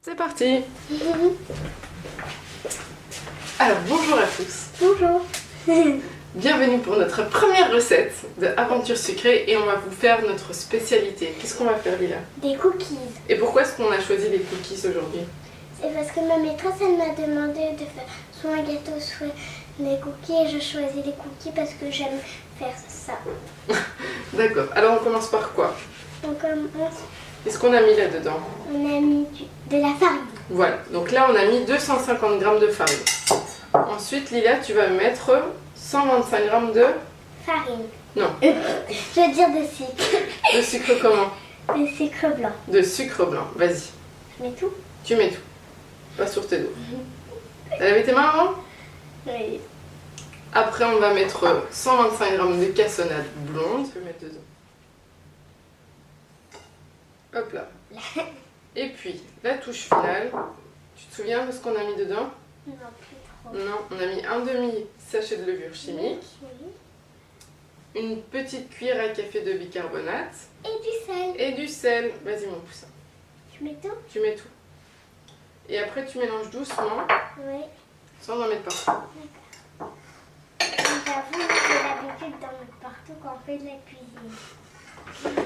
C'est parti. Alors bonjour à tous. Bonjour. Bienvenue pour notre première recette de Aventure Sucrée et on va vous faire notre spécialité. Qu'est-ce qu'on va faire, Lila? Des cookies. Et pourquoi est-ce qu'on a choisi les cookies aujourd'hui? C'est parce que ma maîtresse, elle m'a demandé de faire soit un gâteau, soit des cookies. Et je choisis les cookies parce que j'aime faire ça. D'accord, alors on commence par quoi? On commence, Qu'est-ce qu'on a mis là-dedans? on a mis de la farine. Voilà, donc là on a mis 250 g de farine. Ensuite, Lila, tu vas mettre 125 g de... Farine. Non, Je veux dire de sucre. de sucre comment? De sucre blanc. De sucre blanc, vas-y. Je mets tout. Tu mets tout. Pas sur tes doigts. T'as lavé tes mains avant? Oui. Après, on va mettre 125 g de cassonade blonde. Je peux mettre dedans. Hop là. Et puis, la touche finale. Tu te souviens de ce qu'on a mis dedans? Non, plus trop. Non, on a mis un demi-sachet de levure chimique, Oui. une petite cuillère à café de bicarbonate Et du sel. et du sel. Vas-y mon poussin, Tu mets tout? tu mets tout. Et après, tu mélanges doucement, Oui. sans en mettre partout. J'avoue que j'ai l'habitude d'en mettre partout quand on fait de la cuisine.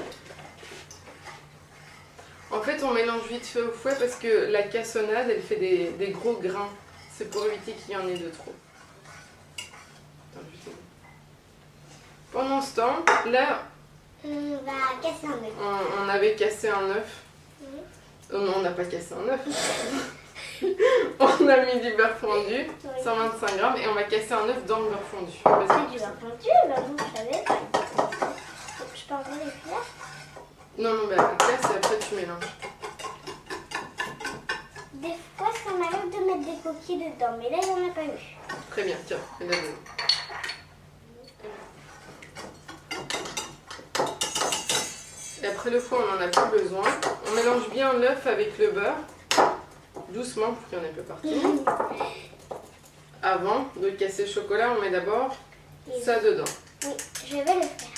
En fait, on mélange vite fait au fouet parce que la cassonade, elle fait des gros grains. C'est pour éviter qu'il y en ait de trop. Attends, je vais Pendant ce temps, là, On va casser un œuf. on avait cassé un œuf. Oui. Oh non, on n'a pas cassé un œuf. On a mis du beurre fondu, 125 g, et on va casser un œuf dans le beurre fondu. Vas-y. C'est du beurre fondu, bah vous savez. Je peux enlever les cuillères? Non, non, bah casse et après tu mélanges. Des fois, ça m'arrive de mettre des coquilles dedans, mais là, il n'y en a pas eu. Très bien, tiens, regarde. Et après le foie, on n'en a plus besoin. On mélange bien l'œuf avec le beurre, doucement pour qu'il y en ait un peu partout. Avant de casser le chocolat, on met d'abord ça dedans. Oui, je vais le faire.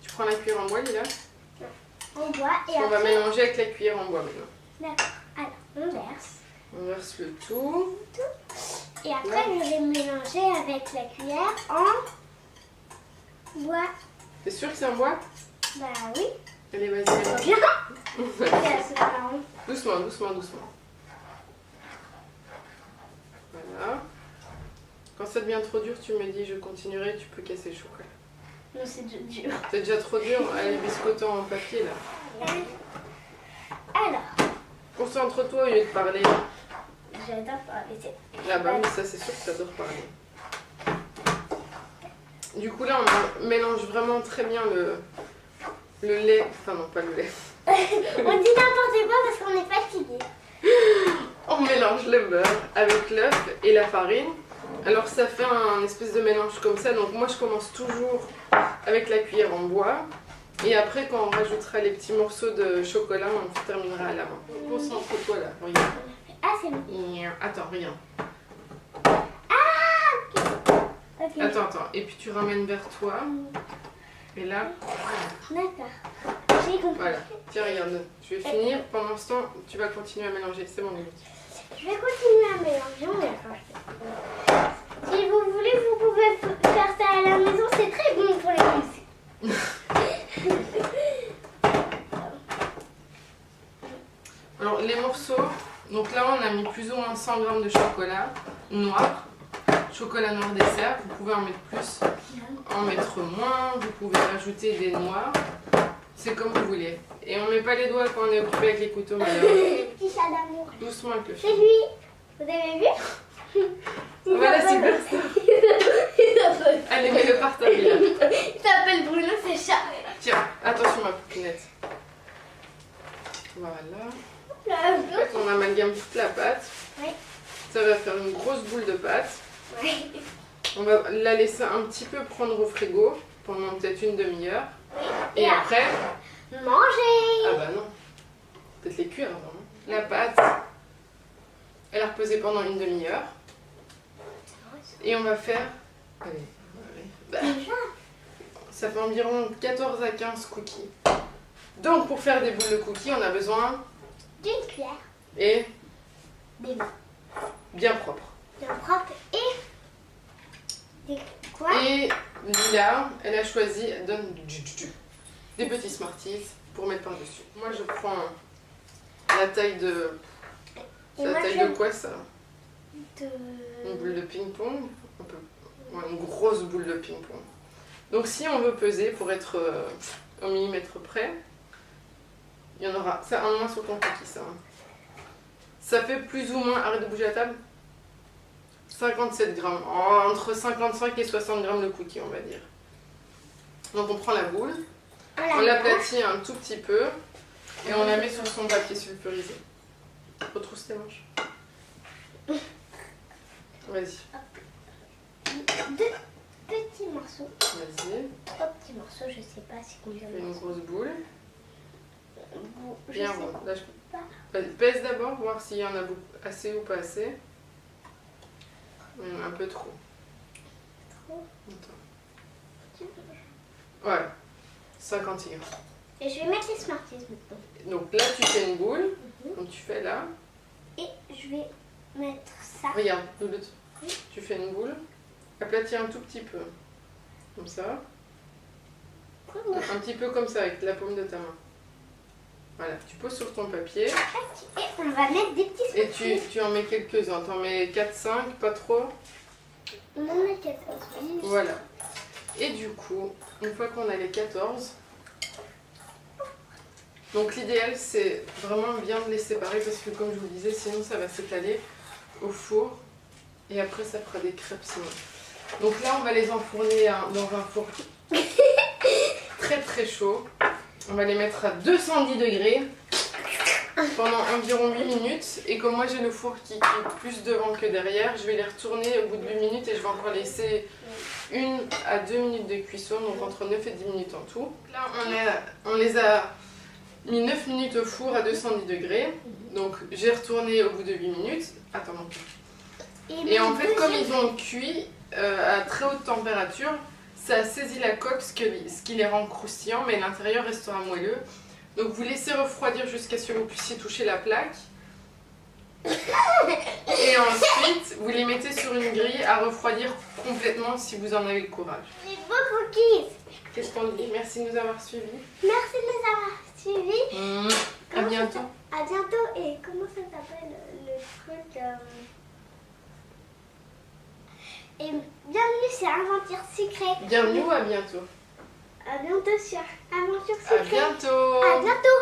Tu prends la cuillère en bois, Lila? On boit et On va après... mélanger avec la cuillère en bois maintenant. D'accord. Alors, on verse. On verse le tout. Et après, je vais mélanger avec la cuillère en bois. T'es sûr que c'est en bois? Bah oui. Allez, vas-y, mélange. Bien. C'est marrant. Doucement, doucement, doucement. Voilà. Quand ça devient trop dur, tu me dis je continuerai, tu peux casser le chocolat. Non, c'est dur. C'est déjà trop dur, allez, biscottant en papier là. Alors, Concentre-toi au lieu de parler. j'adore parler. Ah bah oui, ça c'est sûr que t'adores parler. Du coup là, on mélange vraiment très bien le lait. Enfin non, pas le lait. On dit n'importe quoi parce qu'on est fatigué. On mélange le beurre avec l'œuf et la farine. Alors ça fait un espèce de mélange comme ça. Donc moi je commence toujours avec la cuillère en bois. Et après quand on rajoutera les petits morceaux de chocolat, on terminera à la main. Concentre-toi là, regarde. Ah, c'est bon. Attends, regarde. Ok. Attends. Et puis tu ramènes vers toi. Et là, D'accord. J'ai compris. voilà. Tiens, regarde. Je vais finir. Pendant ce temps, tu vas continuer à mélanger. C'est bon, Lily. Je vais continuer à mélanger. On verra. Si vous voulez, vous pouvez faire ça à la maison. C'est très bon pour les muscles. Alors, les morceaux. Donc là, on a mis plus ou moins 100 g de chocolat noir. Chocolat noir dessert. Vous pouvez en mettre plus, en mettre moins. Vous pouvez rajouter des noirs. C'est comme vous voulez. Et on met pas les doigts quand on est occupé avec les couteaux, malheureusement. Petit chat d'amour. Doucement avec le C'est chat. lui. Vous avez vu? Voilà, superstar. Allez, mets-le par terre, Lila. Il s'appelle Bruno, c'est chat. Tiens, attention ma poupinette. Voilà. En fait, on amalgame toute la pâte. Oui. Ça va faire une grosse boule de pâte. Oui. On va la laisser un petit peu prendre au frigo pendant peut-être une demi-heure. Et après... Manger. Ah bah non. Peut-être les cuire avant. Hein. La pâte, elle a reposé pendant une demi-heure. Et on va faire... Allez. Bah, ça fait environ 14 à 15 cookies. Donc pour faire des boules de cookies, on a besoin Du d'une cuillère. Et Des mains bien propre. bien propres et des quoi? Et Lila, elle a choisi, elle donne des petits Smarties pour mettre par-dessus. Moi, je prends la taille de... C'est Et la moi, taille de quoi, ça? de... Une boule de ping-pong? Un peu. Ouais, une grosse boule de ping-pong. Donc, si on veut peser pour être au millimètre près, il y en aura... Ça, un moins sur ton cookie, ça. Hein. Ça fait plus ou moins... Arrête de bouger la table. 57 grammes. Entre 55 et 60 grammes de cookie, on va dire. Donc, on prend la boule. On l'aplatit un tout petit peu. Et on la met sur son papier sulfurisé. Retrousse tes manches. Vas-y. Deux petits morceaux. Vas-y. 3 petits morceaux, je sais pas c'est combien de Fais une morceaux. grosse boule. Je Bien sais rond. pas. Là, Vas-y, pèse d'abord, voir s'il y en a assez ou pas assez. Un peu trop. Trop. Attends. Ouais. 56 grammes. Et je vais mettre les Smarties maintenant. Donc là, tu fais une boule. Comme tu fais là. Et je vais mettre ça. Regarde, Louloute. Tu fais une boule. Aplatis un tout petit peu. Comme ça. Un petit peu comme ça, avec la paume de ta main. Voilà, tu poses sur ton papier. Et on va mettre des petits Et Smarties. tu en mets quelques-uns. T'en mets 4-5, pas trop. On en met 14. Voilà. Et du coup, une fois qu'on a les 14, donc l'idéal c'est vraiment bien de les séparer parce que comme je vous le disais, sinon ça va s'étaler au four et après ça fera des crêpes sinon. Donc là on va les enfourner dans un four très très chaud. On va les mettre à 210 degrés pendant environ 8 minutes. Et comme moi j'ai le four qui cuit plus devant que derrière, je vais les retourner au bout de 8 minutes et je vais encore laisser 1 à 2 minutes de cuisson, donc entre 9 et 10 minutes en tout. Là on les a mis 9 minutes au four à 210 degrés. Donc j'ai retourné au bout de 8 minutes. Attends, non. Et en fait comme ils ont cuit à très haute température, ça a saisi la coque, ce qui les rend croustillants, mais l'intérieur restera moelleux. Donc vous laissez refroidir jusqu'à ce que vous puissiez toucher la plaque. Et ensuite, vous les mettez sur une grille à refroidir complètement si vous en avez le courage. Les beaux cookies. Qu'est-ce qu'on dit? Merci de nous avoir suivis. Merci de nous avoir suivis. À bientôt. À bientôt. Et comment ça s'appelle le truc Et bienvenue sur Aventure Secret. Bienvenue ou à bientôt? À bientôt sur Aventure À Secret. bientôt. À bientôt.